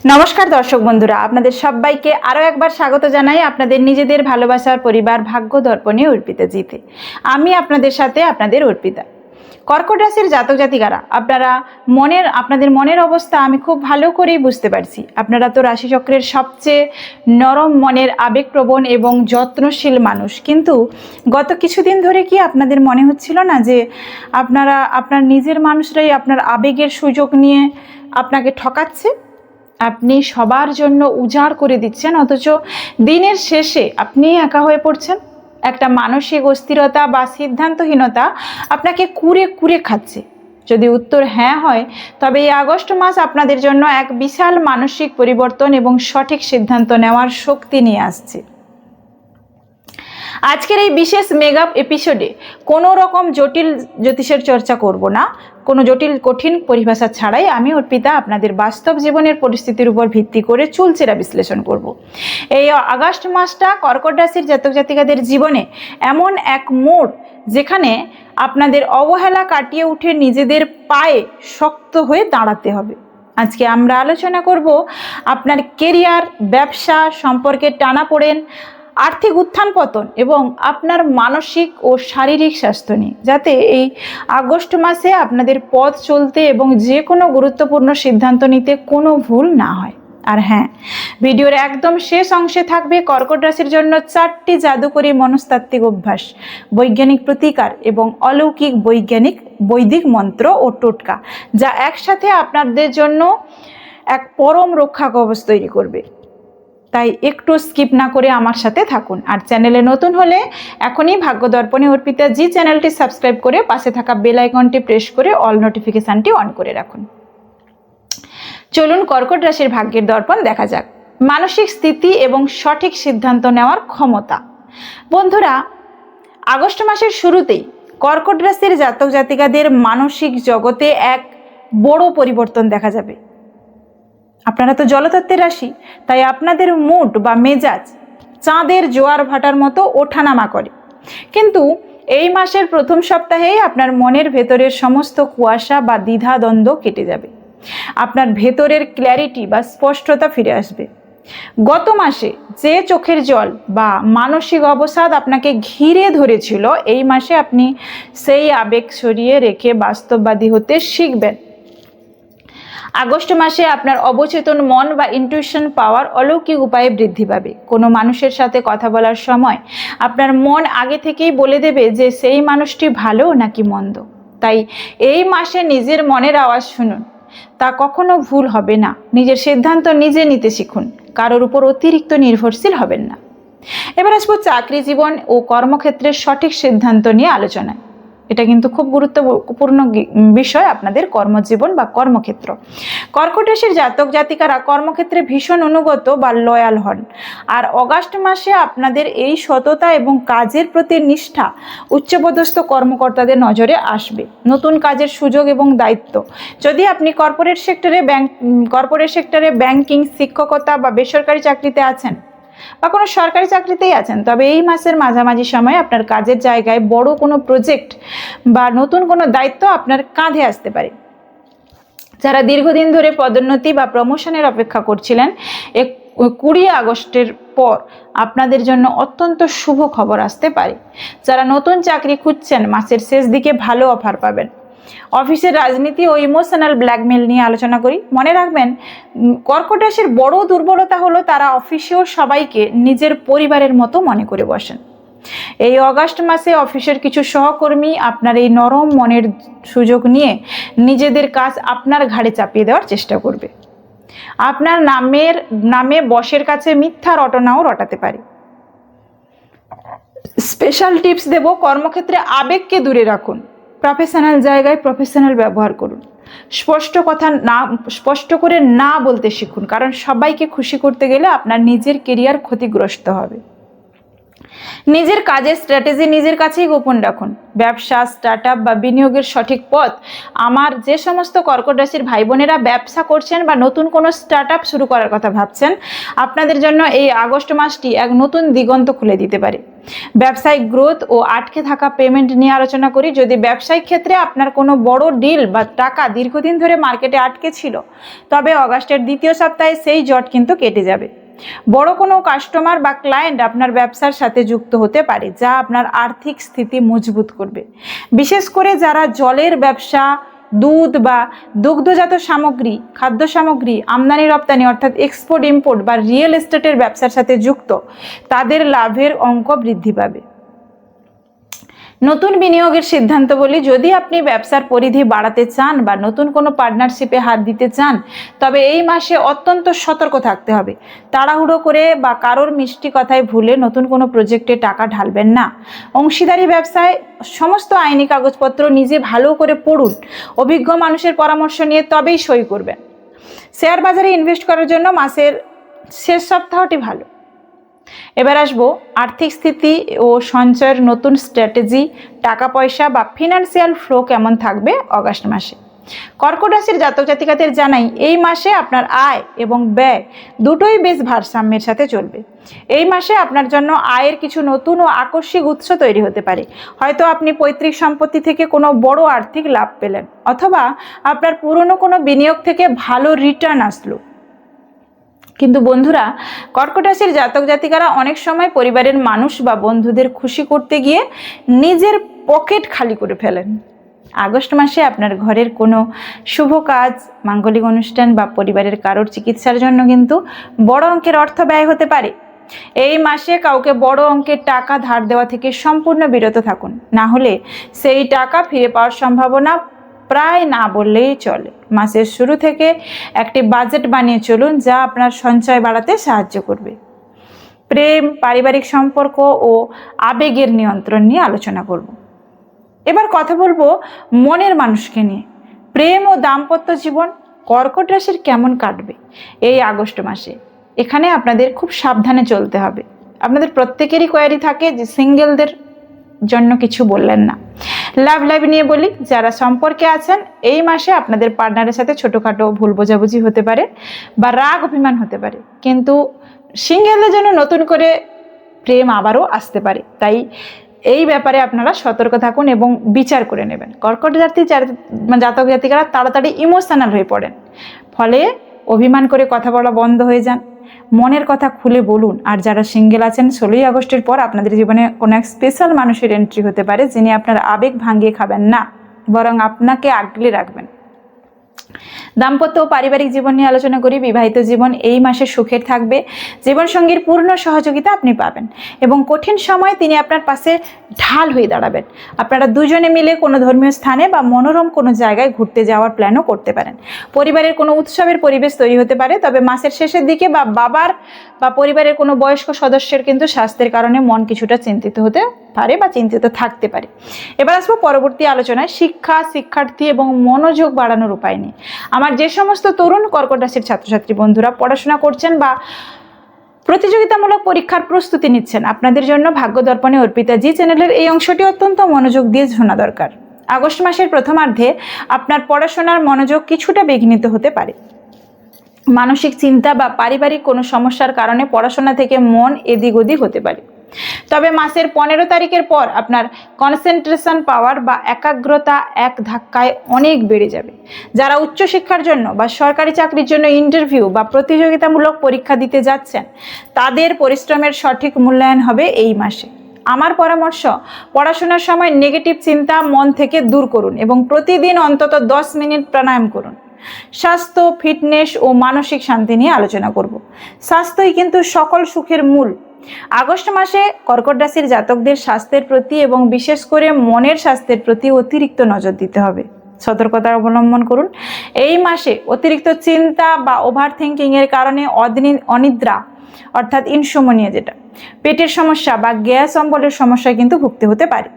নমস্কার দর্শক বন্ধুরা, আপনাদের সবাইকে আরও একবার স্বাগত জানাই আপনাদের নিজেদের ভালোবাসার পরিবার ভাগ্য দর্পণে অর্পিতা জিতে। আমি আপনাদের সাথে আপনাদের অর্পিতা। কর্কট রাশির জাতক জাতিকারা, আপনাদের মনের অবস্থা আমি খুব ভালো করেই বুঝতে পারছি। আপনারা তো রাশিচক্রের সবচেয়ে নরম মনের, আবেগপ্রবণ এবং যত্নশীল মানুষ, কিন্তু গত কিছুদিন ধরে কি আপনাদের মনে হচ্ছিল না যে আপনার নিজের মানুষরাই আপনার আবেগের সুযোগ নিয়ে আপনাকে ঠকাচ্ছে? আপনি সবার জন্য উজাড় করে দিচ্ছেন, অথচ দিনের শেষে আপনি একা হয়ে পড়ছেন। একটা মানসিক অস্থিরতা বা সিদ্ধান্তহীনতা আপনাকে কুরে কুরে খাচ্ছে। যদি উত্তর হ্যাঁ হয়, তবে এই আগস্ট মাস আপনাদের জন্য এক বিশাল মানসিক পরিবর্তন এবং সঠিক সিদ্ধান্ত নেওয়ার শক্তি নিয়ে আসছে। আজকের এই বিশেষ মেগা এপিসোডে কোনো রকম জটিল জ্যোতিষের চর্চা করব না, কোনো জটিল কঠিন পরিভাষা ছাড়াই আমি অর্পিতা আপনাদের বাস্তব জীবনের পরিস্থিতির উপর ভিত্তি করে চুলচেরা বিশ্লেষণ করব। এই আগস্ট মাসটা কর্কট রাশির জাতক জাতিকাদের জীবনে এমন এক মোড়, যেখানে আপনাদের অবহেলা কাটিয়ে উঠে নিজেদের পায়ে শক্ত হয়ে দাঁড়াতে হবে। আজকে আমরা আলোচনা করব আপনার কেরিয়ার, ব্যবসা, সম্পর্কের টানাপোড়েন, আর্থিক উত্থান পতন এবং আপনার মানসিক ও শারীরিক স্বাস্থ্য নিয়ে, যাতে এই আগস্ট মাসে আপনাদের পথ চলতে এবং যে কোনো গুরুত্বপূর্ণ সিদ্ধান্ত নিতে কোনো ভুল না হয়। আর হ্যাঁ, ভিডিওর একদম শেষ অংশে থাকবে কর্কট রাশির জন্য 4টি জাদুকরী মনস্তাত্ত্বিক অভ্যাস, বৈজ্ঞানিক প্রতিকার এবং অলৌকিক বৈদিক মন্ত্র ও টোটকা, যা একসাথে আপনাদের জন্য এক পরম রক্ষা কবচ তৈরি করবে। তাই একটু স্কিপ না করে আমার সাথে থাকুন। আর চ্যানেলে নতুন হলে এখনই ভাগ্য দর্পণে অর্পিতা জি চ্যানেলটি সাবস্ক্রাইব করে পাশে থাকা বেল আইকনটি প্রেস করে অল নোটিফিকেশানটি অন করে রাখুন। চলুন কর্কট রাশির ভাগ্যের দর্পণ দেখা যাক। মানসিক স্থিতি এবং সঠিক সিদ্ধান্ত নেওয়ার ক্ষমতা। বন্ধুরা, আগস্ট মাসের শুরুতেই কর্কট রাশির জাতক জাতিকাদের মানসিক জগতে এক বড় পরিবর্তন দেখা যাবে। আপনারা তো জলতত্ত্বের রাশি, তাই আপনাদের মুড বা মেজাজ চাঁদের জোয়ার ভাটার মতো ওঠানামা করে। কিন্তু এই মাসের প্রথম সপ্তাহেই আপনার মনের ভেতরের সমস্ত কুয়াশা বা দ্বিধা দ্বন্দ্ব কেটে যাবে। আপনার ভেতরের ক্ল্যারিটি বা স্পষ্টতা ফিরে আসবে। গত মাসে যে চোখের জল বা মানসিক অবসাদ আপনাকে ঘিরে ধরেছিল, এই মাসে আপনি সেই আবেগ সরিয়ে রেখে বাস্তববাদী হতে শিখবেন। আগস্ট মাসে আপনার অবচেতন মন বা ইনটিউশন পাওয়ার অলৌকিক উপায়ে বৃদ্ধি পাবে। কোনো মানুষের সাথে কথা বলার সময় আপনার মন আগে থেকেই বলে দেবে যে সেই মানুষটি ভালো নাকি মন্দ। তাই এই মাসে নিজের মনের আওয়াজ শুনুন, তা কখনো ভুল হবে না। নিজের সিদ্ধান্ত নিজে নিতে শিখুন, কারোর উপর অতিরিক্ত নির্ভরশীল হবেন না। এবার আসবো চাকরি জীবন ও কর্মক্ষেত্রের সঠিক সিদ্ধান্ত নিয়ে আলোচনায়। এটা কিন্তু খুব গুরুত্বপূর্ণ বিষয়, আপনাদের কর্মজীবন বা কর্মক্ষেত্র। কর্কট রাশির জাতক জাতিকারা কর্মক্ষেত্রে ভীষণ অনুগত বা লয়াল হন। আর অগাস্ট মাসে আপনাদের এই সততা এবং কাজের প্রতি নিষ্ঠা উচ্চপদস্থ কর্মকর্তাদের নজরে আসবে। নতুন কাজের সুযোগ এবং দায়িত্ব, যদি আপনি কর্পোরেট সেক্টরে ব্যাংকিং, শিক্ষকতা বা বেসরকারি চাকরিতে আছেন বা কোনো সরকারি চাকরিতেই আছেন, তবে এই মাসের মাঝামাঝি সময় আপনার কাজের জায়গায় বড় কোনো প্রজেক্ট বা নতুন কোনো দায়িত্ব আপনার কাঁধে আসতে পারে। যারা দীর্ঘদিন ধরে পদোন্নতি বা প্রমোশনের অপেক্ষা করছিলেন, 20 আগস্টের পর আপনাদের জন্য অত্যন্ত শুভ খবর আসতে পারে। যারা নতুন চাকরি খুঁজছেন, মাসের শেষ দিকে ভালো অফার পাবেন। অফিসের রাজনীতি ও ইমোশনাল ব্ল্যাকমেল নিয়ে আলোচনা করি। মনে রাখবেন, কর্কট রাশির বড় দুর্বলতা হলো তারা অফিসেও সবাইকে নিজের পরিবারের মতো মনে করে বসেন। এই অগাস্ট মাসে অফিসের কিছু সহকর্মী আপনার এই নরম মনের সুযোগ নিয়ে নিজেদের কাজ আপনার ঘাড়ে চাপিয়ে দেওয়ার চেষ্টা করবে। আপনার নামে বসের কাছে মিথ্যা রটনাও রটাতে পারে। স্পেশাল টিপস দেব, কর্মক্ষেত্রে আবেগকে দূরে রাখুন। প্রফেশনাল জায়গায় প্রফেশনাল ব্যবহার করুন। স্পষ্ট করে না বলতে শিখুন, কারণ সবাইকে খুশি করতে গেলে আপনার নিজের কেরিয়ার ক্ষতিগ্রস্ত হবে। নিজের কাজের স্ট্র্যাটেজি নিজের কাছেই গোপন রাখুন। ব্যবসা, স্টার্ট আপ বা বিনিয়োগের সঠিক পথ। আমার যে সমস্ত কর্কট রাশির ভাই বোনেরা ব্যবসা করছেন বা নতুন কোনো স্টার্ট আপ শুরু করার কথা ভাবছেন, আপনাদের জন্য এই আগস্ট মাসটি এক নতুন দিগন্ত খুলে দিতে পারে। ব্যবসায়িক গ্রোথ ও আটকে থাকা পেমেন্ট নিয়ে আলোচনা করি। যদি ব্যবসায়িক ক্ষেত্রে আপনার কোনো বড় ডিল বা টাকা দীর্ঘদিন ধরে মার্কেটে আটকে ছিল, তবে অগাস্টের দ্বিতীয় সপ্তাহে সেই জট কিন্তু কেটে যাবে। বড় কোনো কাস্টমার বা ক্লায়েন্ট আপনার ব্যবসার সাথে যুক্ত হতে পারে, যা আপনার আর্থিক স্থিতি মজবুত করবে। বিশেষ করে যারা জলের ব্যবসা, দুধ বা দুগ্ধজাত সামগ্রী, খাদ্য সামগ্রী, আমদানি রপ্তানি অর্থাৎ এক্সপোর্ট ইম্পোর্ট বা রিয়েল এস্টেটের ব্যবসার সাথে যুক্ত, তাদের লাভের অঙ্ক বৃদ্ধি পাবে। নতুন বিনিয়োগের সিদ্ধান্ত বলি, যদি আপনি ব্যবসার পরিধি বাড়াতে চান বা নতুন কোনো পার্টনারশিপে হাত দিতে চান, তবে এই মাসে অত্যন্ত সতর্ক থাকতে হবে। তাড়াহুড়ো করে বা কারোর মিষ্টি কথায় ভুলে নতুন কোনো প্রজেক্টে টাকা ঢালবেন না। অংশীদারি ব্যবসায় সমস্ত আইনি কাগজপত্র নিজে ভালো করে পড়ুন, অভিজ্ঞ মানুষের পরামর্শ নিয়ে তবেই সই করবেন। শেয়ার বাজারে ইনভেস্ট করার জন্য মাসের শেষ সপ্তাহটি ভালো। এবার আসবো আর্থিক স্থিতি ও সঞ্চয়ের নতুন স্ট্র্যাটেজি, টাকা পয়সা বা ফিনান্সিয়াল ফ্লো কেমন থাকবে অগাস্ট মাসে। কর্কট রাশির জাতক জাতিকাদের জানাই, এই মাসে আপনার আয় এবং ব্যয় দুটোই বেশ ভারসাম্যের সাথে চলবে। এই মাসে আপনার জন্য আয়ের কিছু নতুন ও আকস্মিক উৎস তৈরি হতে পারে। হয়তো আপনি পৈতৃক সম্পত্তি থেকে কোনো বড় আর্থিক লাভ পেলেন, অথবা আপনার পুরনো কোনো বিনিয়োগ থেকে ভালো রিটার্ন আসলো। কিন্তু বন্ধুরা, কর্কট রাশির জাতক জাতিকারা অনেক সময় পরিবারের মানুষ বা বন্ধুদের খুশি করতে গিয়ে নিজের পকেট খালি করে ফেলেন। আগস্ট মাসে আপনার ঘরের কোনো শুভ কাজ, মাঙ্গলিক অনুষ্ঠান বা পরিবারের কারোর চিকিৎসার জন্য কিন্তু বড় অঙ্কের অর্থ ব্যয় হতে পারে। এই মাসে কাউকে বড় অঙ্কের টাকা ধার দেওয়া থেকে সম্পূর্ণ বিরত থাকুন, না হলে সেই টাকা ফিরে পাওয়ার সম্ভাবনা প্রায় না বললেই চলে। মাসের শুরু থেকে একটি বাজেট বানিয়ে চলুন, যা আপনার সঞ্চয় বাড়াতে সাহায্য করবে। প্রেম, পারিবারিক সম্পর্ক ও আবেগের নিয়ন্ত্রণ নিয়ে আলোচনা করব। এবার কথা বলবো মনের মানুষকে নিয়ে। প্রেম ও দাম্পত্য জীবন কর্কট রাশির কেমন কাটবে এই আগস্ট মাসে? এখানে আপনাদের খুব সাবধানে চলতে হবে। আপনাদের প্রত্যেকেরই কোয়ারি থাকে যে সিঙ্গেলদের জন্য কিছু বললেন না। লাভ লাইফ নিয়ে বলি, যারা সম্পর্কে আছেন, এই মাসে আপনাদের পার্টনারের সাথে ছোটোখাটো ভুল বোঝাবুঝি হতে পারে বা রাগ অভিমান হতে পারে, কিন্তু সিঙ্গেলদের জন্য নতুন করে প্রেম আবারও আসতে পারে। তাই এই ব্যাপারে আপনারা সতর্ক থাকুন এবং বিচার করে নেবেন। কর্কট জাতির জাতক জাতিকারা তাড়াতাড়ি ইমোশনাল হয়ে পড়েন, ফলে অভিমান করে কথা বলা বন্ধ হয়ে যান। মনের কথা খুলে বলুন। আর যারা সিঙ্গেল আছেন, 16ই আগস্টের পর আপনাদের জীবনে কোনো এক স্পেশাল মানুষের এন্ট্রি হতে পারে, যিনি আপনার আবেগ ভাঙিয়ে খাবেন না, বরং আপনাকে আগলে রাখবেন। দাম্পত্য ও পারিবারিক জীবন নিয়ে আলোচনা করি। বিবাহিত জীবন এই মাসে সুখের থাকবে। জীবনসঙ্গীর পূর্ণ সহযোগিতা আপনি পাবেন এবং কঠিন সময়ে তিনি আপনার পাশে ঢাল হয়ে দাঁড়াবেন। আপনারা দুজনে মিলে কোনো ধর্মীয় স্থানে বা মনোরম কোনো জায়গায় ঘুরতে যাওয়ার প্ল্যানও করতে পারেন। পরিবারের কোনো উৎসবের পরিবেশ তৈরি হতে পারে, তবে মাসের শেষের দিকে বাবার বা পরিবারের কোনো বয়স্ক সদস্যের কিন্তু স্বাস্থ্যের কারণে মন কিছুটা চিন্তিত হতে পারে বা চিন্তিত থাকতে পারে। এবার আসবো পরবর্তী আলোচনায় শিক্ষা, শিক্ষার্থী এবং মনোযোগ বাড়ানোর উপায় নিয়ে। আমার যে সমস্ত তরুণ কর্কট রাশির ছাত্রছাত্রী বন্ধুরা পড়াশোনা করছেন বা প্রতিযোগিতামূলক পরীক্ষার প্রস্তুতি নিচ্ছেন, আপনাদের জন্য ভাগ্য দর্পণে অর্পিতা জি চ্যানেলের এই অংশটি অত্যন্ত মনোযোগ দিয়ে শোনা দরকার। আগস্ট মাসের প্রথমার্ধে আপনার পড়াশোনার মনোযোগ কিছুটা বিঘ্নিত হতে পারে। মানসিক চিন্তা বা পারিবারিক কোনো সমস্যার কারণে পড়াশোনা থেকে মন এদিক ওদিক হতে পারে। তবে মাসের 15 তারিখের পর আপনার কনসেন্ট্রেশন পাওয়ার বা একাগ্রতা এক ধাক্কায় অনেক বেড়ে যাবে। যারা উচ্চশিক্ষার জন্য বা সরকারি চাকরির জন্য ইন্টারভিউ বা প্রতিযোগিতামূলক পরীক্ষা দিতে যাচ্ছেন, তাদের পরিশ্রমের সঠিক মূল্যায়ন হবে এই মাসে। আমার পরামর্শ, পড়াশোনার সময় নেগেটিভ চিন্তা মন থেকে দূর করুন এবং প্রতিদিন অন্তত 10 মিনিট প্রাণায়াম করুন। স্বাস্থ্য, ফিটনেস ও মানসিক শান্তি নিয়ে আলোচনা করব। স্বাস্থ্যই কিন্তু সকল সুখের মূল। আগস্ট মাসে কর্কট রাশির জাতকদের স্বাস্থ্যের প্রতি এবং বিশেষ করে মনের স্বাস্থ্যের প্রতি অতিরিক্ত নজর দিতে হবে। সতর্কতা অবলম্বন করুন। এই মাসে অতিরিক্ত চিন্তা বা ওভার থিঙ্কিং এর কারণে অনিদ্রা অর্থাৎ ইনসোমনিয়া, যেটা পেটের সমস্যা বা গ্যাস অম্বলের সমস্যায় কিন্তু ভুগতে হতে পারে।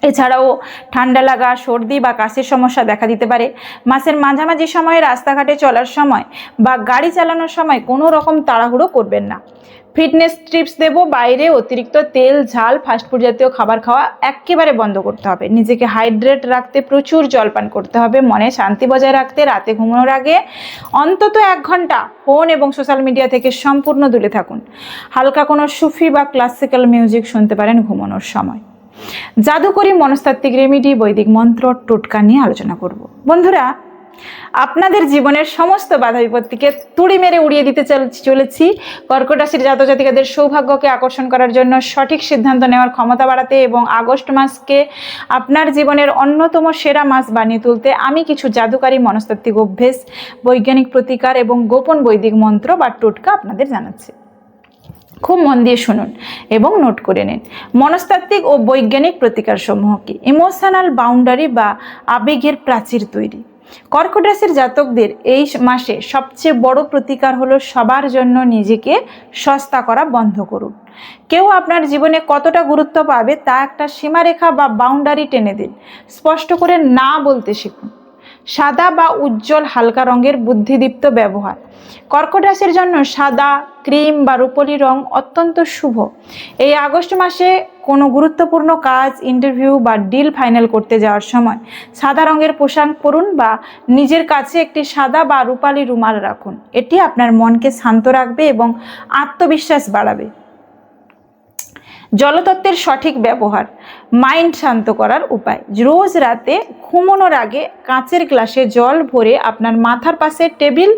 এছাড়াও ঠান্ডা লাগা, সর্দি বা কাশির সমস্যা দেখা দিতে পারে। মাসের মাঝামাঝি সময়ে রাস্তাঘাটে চলার সময় বা গাড়ি চালানোর সময় কোনো রকম তাড়াহুড়ো করবেন না। ফিটনেস টিপস দেব, বাইরে অতিরিক্ত তেল, ঝাল, ফাস্টফুড জাতীয় খাবার খাওয়া একেবারে বন্ধ করতে হবে। নিজেকে হাইড্রেট রাখতে প্রচুর জল পান করতে হবে। মনে শান্তি বজায় রাখতে রাতে ঘুমানোর আগে অন্তত 1 ঘন্টা ফোন এবং সোশ্যাল মিডিয়া থেকে সম্পূর্ণ দূরে থাকুন। হালকা কোনো সুফি বা ক্লাসিক্যাল মিউজিক শুনতে পারেন ঘুমানোর সময়। জাদুকরি মনস্তাত্ত্বিক রেমেডি, বৈদিক মন্ত্র, টোটকা নিয়ে আলোচনা করব। বন্ধুরা, আপনাদের জীবনের সমস্ত বাধা বিপত্তিকে তুড়ি মেরে উড়িয়ে দিতে চলেছি। কর্কট রাশির জাতক জাতিকাদের সৌভাগ্যকে আকর্ষণ করার জন্য, সঠিক সিদ্ধান্ত নেওয়ার ক্ষমতা বাড়াতে এবং আগস্ট মাসকে আপনার জীবনের অন্যতম সেরা মাস বানিয়ে তুলতে আমি কিছু জাদুকারী মনস্তাত্ত্বিক অভ্যেস, বৈজ্ঞানিক প্রতিকার এবং গোপন বৈদিক মন্ত্র বা টোটকা আপনাদের জানাচ্ছি। খুব মন দিয়ে শুনুন এবং নোট করে নিন। মনস্তাত্ত্বিক ও বৈজ্ঞানিক প্রতিকার সমূহ কি? ইমোশনাল বাউন্ডারি বা আবেগের প্রাচীর তৈরি। কর্কট রাশির জাতকদের এই মাসে সবচেয়ে বড় প্রতিকার হলো সবার জন্য নিজেকে সস্তা করা বন্ধ করুন। কেউ আপনার জীবনে কতটা গুরুত্ব পাবে তা একটা সীমারেখা বা বাউন্ডারি টেনে দিন। স্পষ্ট করে না বলতে শিখুন। সাদা বা উজ্জ্বল হালকা রঙের বুদ্ধিদীপ্ত ব্যবহার। কর্কট রাশির জন্য সাদা, ক্রিম বা রূপোলি রং অত্যন্ত শুভ। এই আগস্ট মাসে কোনো গুরুত্বপূর্ণ কাজ, ইন্টারভিউ বা ডিল ফাইনাল করতে যাওয়ার সময় সাদা রঙের পোশাক পরুন বা নিজের কাছে একটি সাদা বা রূপালি রুমাল রাখুন। এটি আপনার মনকে শান্ত রাখবে এবং আত্মবিশ্বাস বাড়াবে। জলতত্ত্বের সঠিক ব্যবহার, মাইন্ড শান্ত করার উপায়। রোজ রাতে ঘুমানোর আগে কাঁচের গ্লাসে জল ভরে আপনার মাথার পাশে, টেবিল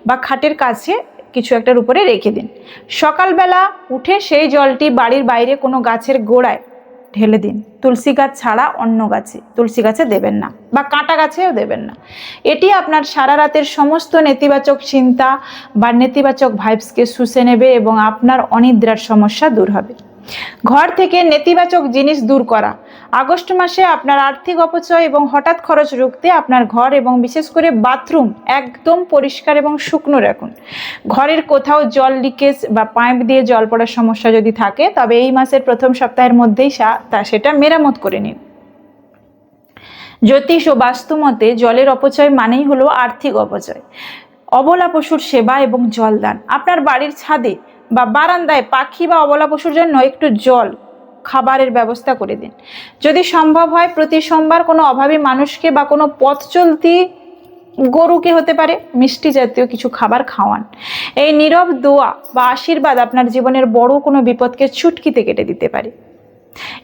বা খাটের কাছে কিছু একটার উপরে রেখে দিন। সকালবেলা উঠে সেই জলটি বাড়ির বাইরে কোনো গাছের গোড়ায় ঢেলে দিন। তুলসী গাছ ছাড়া অন্য গাছে, তুলসী গাছে দেবেন না বা কাঁটা গাছেও দেবেন না। এটি আপনার সারা রাতের সমস্ত নেতিবাচক চিন্তা বা নেতিবাচক ভাইবসকে শুষে নেবে এবং আপনার অনিদ্রার সমস্যা দূর হবে। ঘর থেকে নেতিবাচক জিনিস দূর করা। আগস্ট মাসে আপনার আর্থিক অপচয় এবং হঠাৎ খরচ রুখতে আপনার ঘর এবং বিশেষ করে বাথরুম একদম পরিষ্কার এবং শুকনো রাখুন। ঘরের কোথাও জল লিকেজ বা পাইপ দিয়ে জল পড়ার সমস্যা যদি থাকে তবে এই মাসের প্রথম সপ্তাহের মধ্যেই সেটা মেরামত করে নিন। জ্যোতিষ ও বাস্তু মতে জলের অপচয় মানেই হলো আর্থিক অপচয়। অবলা পশুর সেবা এবং জলদান। আপনার বাড়ির ছাদে বা বারান্দায় পাখি বা অবলা পশুর জন্য একটু জল, খাবারের ব্যবস্থা করে দিন। যদি সম্ভব হয় প্রতি সোমবার কোনো অভাবী মানুষকে বা কোনো পথ চলতি গরুকে হতে পারে মিষ্টি জাতীয় কিছু খাবার খাওয়ান। এই নীরব দোয়া বা আশীর্বাদ আপনার জীবনের বড় কোনো বিপদকে চুটকিতে কেটে দিতে পারে।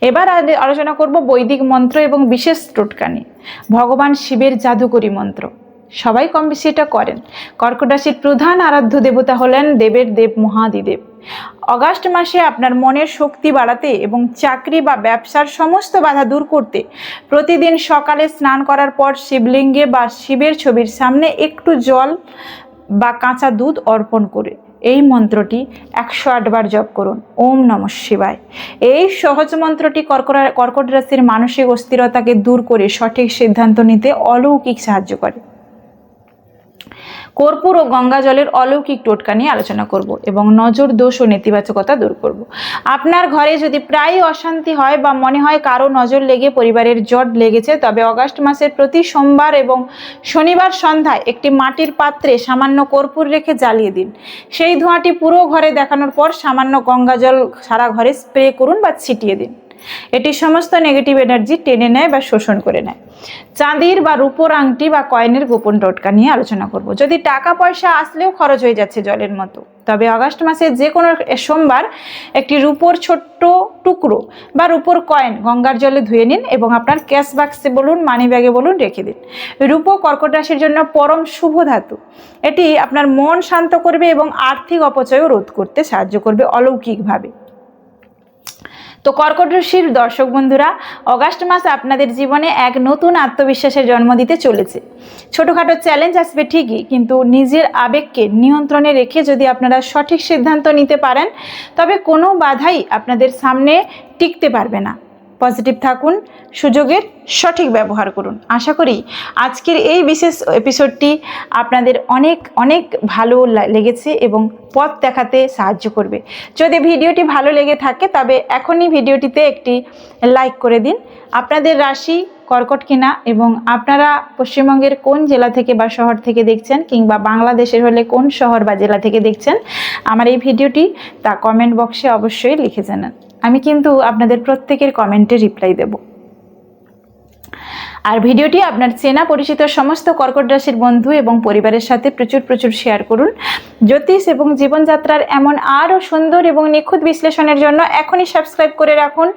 এবার আলোচনা করব বৈদিক মন্ত্র এবং বিশেষ টোটকা নিয়ে। ভগবান শিবের জাদুকরি মন্ত্র, সবাই কম বেশি এটা করেন। কর্কট রাশির প্রধান আরাধ্য দেবতা হলেন দেবের দেব মহাদিদেব। অগাস্ট মাসে আপনার মনের শক্তি বাড়াতে এবং চাকরি বা ব্যবসার সমস্ত বাধা দূর করতে প্রতিদিন সকালে স্নান করার পর শিবলিঙ্গে বা শিবের ছবির সামনে একটু জল বা কাঁচা দুধ অর্পণ করে এই মন্ত্রটি 108 বার জপ করুন। ওম নমঃ শিবায়। এই সহজ মন্ত্রটি কর্কট রাশির মানসিক অস্থিরতাকে দূর করে সঠিক সিদ্ধান্ত নিতে অলৌকিক সাহায্য করে। কর্পূর ও গঙ্গা জলের অলৌকিক টোটকা নিয়ে আলোচনা করব এবং নজর দোষ ও নেতিবাচকতা দূর করব। আপনার ঘরে যদি প্রায় অশান্তি হয় বা মনে হয় কারো নজর লেগে পরিবারের জট লেগেছে তবে অগাস্ট মাসের প্রতি সোমবার এবং শনিবার সন্ধ্যায় একটি মাটির পাত্রে সামান্য কর্পূর রেখে জ্বালিয়ে দিন। সেই ধোঁয়াটি পুরো ঘরে দেখানোর পর সামান্য গঙ্গা জল সারা ঘরে স্প্রে করুন বা ছিটিয়ে দিন। এটি সমস্ত নেগেটিভ এনার্জি টেনে নেয় বা শোষণ করে নেয়। চাঁদির বা রূপোর আংটি বা কয়েনের গোপন টোটকা নিয়ে আলোচনা করব। যদি টাকা পয়সা আসলেও খরচ হয়ে যাচ্ছে জলের মতো তবে আগস্ট মাসে যে কোনো সোমবার একটি রূপোর ছোট্ট টুকরো বা রূপোর কয়েন গঙ্গার জলে ধুয়ে নিন এবং আপনার ক্যাশ বাক্সে বলুন, মানি ব্যাগে বলুন রেখে দিন। রূপো কর্কট রাশির জন্য পরম শুভ ধাতু। এটি আপনার মন শান্ত করবে এবং আর্থিক অপচয়ও রোধ করতে সাহায্য করবে অলৌকিকভাবে। তো কর্কট রাশির দর্শক বন্ধুরা, অগাস্ট মাস আপনাদের জীবনে এক নতুন আত্মবিশ্বাসের জন্ম দিতে চলেছে। ছোটোখাটো চ্যালেঞ্জ আসবে ঠিকই, কিন্তু নিজের আবেগকে নিয়ন্ত্রণে রেখে যদি আপনারা সঠিক সিদ্ধান্ত নিতে পারেন তবে কোনো বাধাই আপনাদের সামনে টিকতে পারবে না। পজিটিভ থাকুন, সুযোগের সঠিক ব্যবহার করুন। আশা করি আজকের এই বিশেষ এপিসোডটি আপনাদের অনেক অনেক ভালো লেগেছে এবং পথ দেখাতে সাহায্য করবে। যদি ভিডিওটি ভালো লেগে থাকে তবে এখনই ভিডিওটিতে একটি লাইক করে দিন। আপনাদের রাশি কর্কট কিনা এবং আপনারা পশ্চিমবঙ্গের কোন জেলা থেকে বা শহর থেকে দেখছেন, কিংবা বাংলাদেশের হলে কোন শহর বা জেলা থেকে দেখছেন আমার এই ভিডিওটি, তা কমেন্ট বক্সে অবশ্যই লিখে জানান। আমি কিন্তু আপনাদের প্রত্যেকের কমেন্টে রিপ্লাই দেব। আর ভিডিওটি আপনার চেনা পরিচিত সমস্ত কর্কট রাশির বন্ধু এবং পরিবারের সাথে প্রচুর শেয়ার করুন। জ্যোতিষ এবং জীবনযাত্রার এমন আরও সুন্দর এবং নিখুঁত বিশ্লেষণের জন্য এখনই সাবস্ক্রাইব করে রাখুন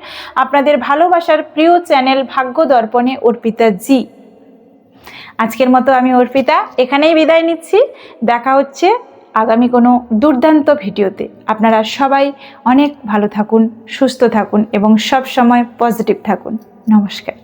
আপনাদের ভালোবাসার প্রিয় চ্যানেল ভাগ্য দর্পণে অর্পিতা জি। আজকের মতো আমি অর্পিতা এখানেই বিদায় নিচ্ছি। দেখা হচ্ছে আগামী কোনো দুর্দান্ত ভিডিওতে। আপনারা সবাই অনেক ভালো থাকুন, সুস্থ থাকুন এবং সব সময় পজিটিভ থাকুন। নমস্কার।